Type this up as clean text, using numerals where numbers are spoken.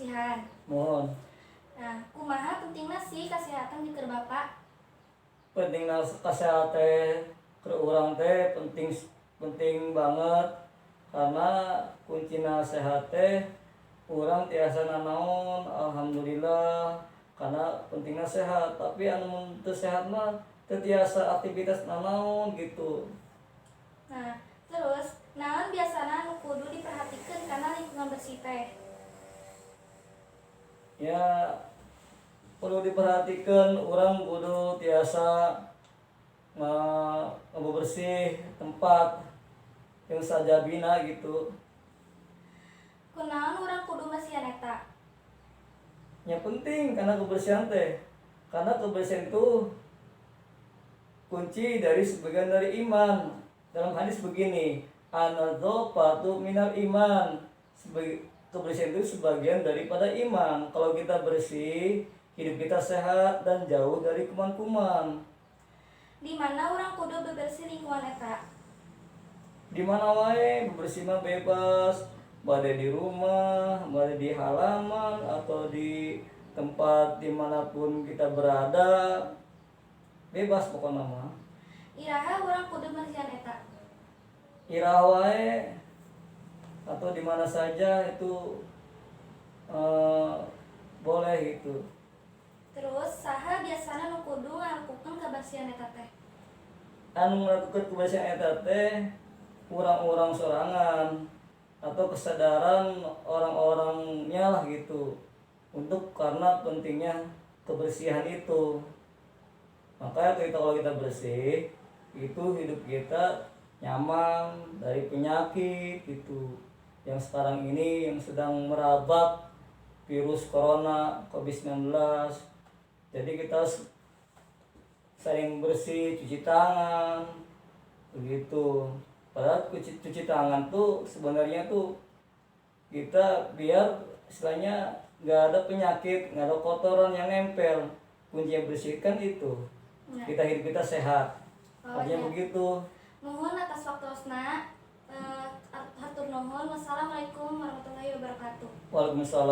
kebersihan. Mohon. Nah, kumaha pentingna sih kesehatan di keur Bapak? Pentingna kesehatan ke urang teh penting banget karena kuncina sehat teh urang tiasa nanaon alhamdulillah karena pentingnya sehat. Tapi anu teu sehat mah teu tiasa aktivitas nanaon gitu. Nah, terus naon biasana nu kudu diperhatikeun kana lingkungan bersih teh? Ya perlu diperhatikan orang kudu tiasa ngebersih tempat yang sajabina gitu. Kunaon urang kudu bersihan eta? Yang penting karena kebersihan teh, karena kebersihan itu kunci dari sebagian dari iman. Dalam hadis begini, an-nadzafatu minal iman. Kebersihan itu sebagian daripada iman. Kalau kita bersih, hidup kita sehat dan jauh dari kuman-kuman. Di mana urang kudu bebersih lingkungan eta? Di mana wae bebersih mah bebas, bade di rumah, bade di halaman atau di tempat dimanapun kita berada, bebas pokoknya mah. Iraha urang kudu bersihan eta? Irah wae atau di mana saja itu boleh gitu. Terus saha biasana nu kudu ngalakukeun kebersihan eta teh? Anu melakukan kebersihan eta teh orang-orang sorangan atau kesadaran orang-orangnya lah gitu untuk karena pentingnya kebersihan itu. Makanya kalau kita bersih itu hidup kita nyaman dari penyakit itu yang sekarang ini yang sedang merabak virus corona COVID-19. Jadi kita sering bersih, cuci tangan begitu. Padahal cuci tangan tuh sebenarnya tuh kita biar istilahnya nggak ada penyakit, nggak ada kotoran yang nempel. Kunci yang bersihkan itu Nah. kita hidup kita sehat. Artinya ya. begitu. Nuhun atas waktosna. Hatur nuhun. Wassalamualaikum warahmatullahi wabarakatuh. Waalaikumsalam.